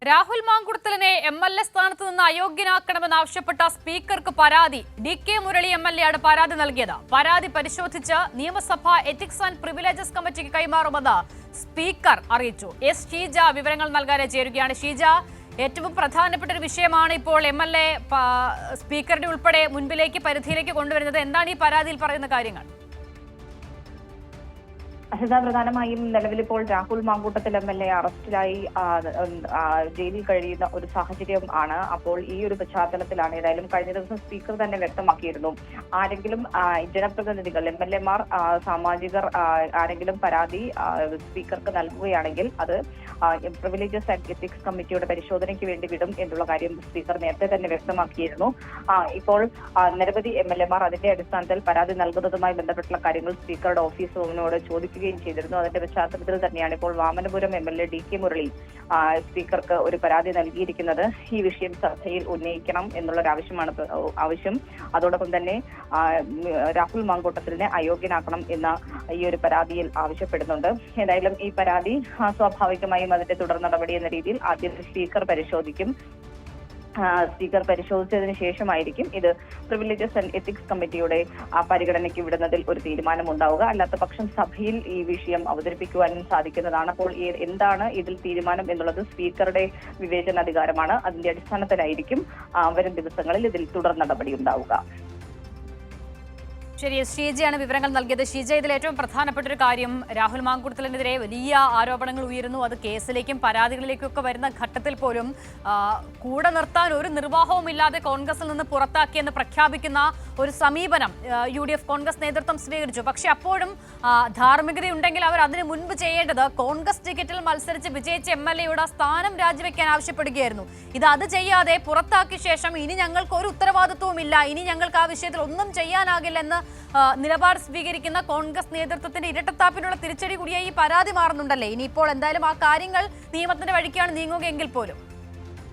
Rahul മാങ്കുടത്തിലിനെ MLA സ്ഥാനത്ത് നിന്ന് അയോഗ്യനാക്കണമെന്നാവശ്യപ്പെട്ട സ്പീക്കർക്ക് പരാതി. ഡി.കെ. മുരളി എംഎൽഎയാണ് പരാതി നൽകിയത്. പരാതി പരിശോധിച്ച് നിയമസഭാ എത്തിക്സ് ആൻഡ് പ്രിവിലേജസ് കമ്മിറ്റിക്ക് കൈമാറുമെന്ന് സ്പീക്കർ അറിയിച്ചു. എസ് ഷീജ വിവരങ്ങൾ നൽകാൻ ചേരുകയാണ്. ഷീജ, ഏറ്റവും പ്രധാനപ്പെട്ട ഒരു വിഷയമാണ് ഇപ്പോൾ എംഎൽഎ സ്പീക്കറുടെ ഉൾപ്പെടെ മുൻപിലേക്ക് പരിധിയിലേക്ക് കൊണ്ടുവരുന്നത്. എന്താണ് ഈ പരാതിയിൽ പറയുന്ന കാര്യങ്ങൾ? പ്രധാനമായും നിലവിലിപ്പോൾ രാഹുൽ മാങ്കൂട്ടത്തിൽ എംഎൽഎ അറസ്റ്റിലായി ജയിലിൽ കഴിയുന്ന ഒരു സാഹചര്യം ആണ്. അപ്പോൾ ഈ ഒരു പശ്ചാത്തലത്തിലാണ് ഏതായാലും കഴിഞ്ഞ ദിവസം സ്പീക്കർ തന്നെ വ്യക്തമാക്കിയിരുന്നു, ആരെങ്കിലും ജനപ്രതിനിധികൾ എംഎൽഎമാർ സാമാജികർ ആരെങ്കിലും പരാതി സ്പീക്കർക്ക് നൽകുകയാണെങ്കിൽ അത് പ്രിവിലേജസ് ആൻഡ് എത്തിക്സ് കമ്മിറ്റിയുടെ പരിശോധനയ്ക്ക് വേണ്ടി വിടും എന്നുള്ള കാര്യം സ്പീക്കർ നേരത്തെ തന്നെ വ്യക്തമാക്കിയിരുന്നു. ഇപ്പോൾ നിരവധി എംഎൽഎമാർ അതിന്റെ അടിസ്ഥാനത്തിൽ പരാതി നൽകുന്നതുമായി ബന്ധപ്പെട്ടുള്ള കാര്യങ്ങൾ സ്പീക്കറുടെ ഓഫീസ് റൂമിനോട് ചോദിക്കുകയും ചെയ്തിരുന്നു. അതിന്റെ പശ്ചാത്തലത്തിൽ തന്നെയാണ് ഇപ്പോൾ വാമനപുരം എംഎൽഎ ഡി.കെ. മുരളി സ്പീക്കർക്ക് ഒരു പരാതി നൽകിയിരിക്കുന്നത്. ഈ വിഷയം സഭയിൽ ഉന്നയിക്കണം എന്നുള്ള ആവശ്യം. അതോടൊപ്പം തന്നെ രാഹുൽ മാങ്കൂട്ടത്തിലിനെ അയോഗ്യനാക്കണം എന്ന ഈ ഒരു പരാതിയിൽ ആവശ്യപ്പെടുന്നുണ്ട്. ഏതായാലും ഈ പരാതി സ്വാഭാവികമായും അതിന്റെ തുടർ നടപടി എന്ന രീതിയിൽ ആദ്യം സ്പീക്കർ പരിശോധിക്കും. സ്പീക്കർ പരിശോധിച്ചതിന് ശേഷമായിരിക്കും ഇത് പ്രിവിലേജസ് ആൻഡ് എത്തിക്സ് കമ്മിറ്റിയുടെ പരിഗണനയ്ക്ക് വിടുന്നതിൽ ഒരു തീരുമാനം ഉണ്ടാവുക. അല്ലാത്ത പക്ഷം സഭയിൽ ഈ വിഷയം അവതരിപ്പിക്കുവാനും സാധിക്കുന്നതാണ്. അപ്പോൾ എന്താണ് ഇതിൽ തീരുമാനം എന്നുള്ളത് സ്പീക്കറുടെ വിവേചനാധികാരമാണ്. അതിന്റെ അടിസ്ഥാനത്തിലായിരിക്കും വരും ദിവസങ്ങളിൽ ഇതിൽ തുടർ നടപടി ഉണ്ടാവുക. ശരി, ഷീജയാണ് വിവരങ്ങൾ നൽകിയത്. ഷീജ, ഇതിൽ ഏറ്റവും പ്രധാനപ്പെട്ട ഒരു കാര്യം, രാഹുൽ മാങ്കൂട്ടത്തിനെതിരെ വലിയ ആരോപണങ്ങൾ ഉയരുന്നു. അത് കേസിലേക്കും പരാതികളിലേക്കും ഒക്കെ വരുന്ന ഘട്ടത്തിൽ പോലും കൂടെ നിർത്താൻ ഒരു നിർവാഹവുമില്ലാതെ കോൺഗ്രസിൽ നിന്ന് പുറത്താക്കിയെന്ന് പ്രഖ്യാപിക്കുന്ന ഒരു സമീപനം UDF കോൺഗ്രസ് നേതൃത്വം സ്വീകരിച്ചു. പക്ഷെ അപ്പോഴും ധാർമ്മികതയുണ്ടെങ്കിൽ അവർ അതിനു മുൻപ് ചെയ്യേണ്ടത് കോൺഗ്രസ് ടിക്കറ്റിൽ മത്സരിച്ച് വിജയിച്ച എംഎൽഎയുടെ സ്ഥാനം രാജിവെക്കാൻ ആവശ്യപ്പെടുകയായിരുന്നു. അത് ചെയ്യാതെ പുറത്താക്കിയ ശേഷം ഇനി ഞങ്ങൾക്ക് ഒരു ഉത്തരവാദിത്വവുമില്ല, ഇനി ഞങ്ങൾക്ക് ആ വിഷയത്തിൽ ഒന്നും ചെയ്യാനാകില്ലെന്ന് നിലപാട് സ്വീകരിക്കുന്ന കോൺഗ്രസ് നേതൃത്വത്തിന്റെ ഇരട്ടത്താപ്പിനുള്ള തിരിച്ചടി കൂടിയായി ഈ പരാതി മാറുന്നുണ്ടല്ലേ? ഇനിയിപ്പോൾ എന്തായാലും ആ കാര്യങ്ങൾ നിയമത്തിന്റെ വഴിക്കാണ് നീങ്ങുകയെങ്കിൽ പോലും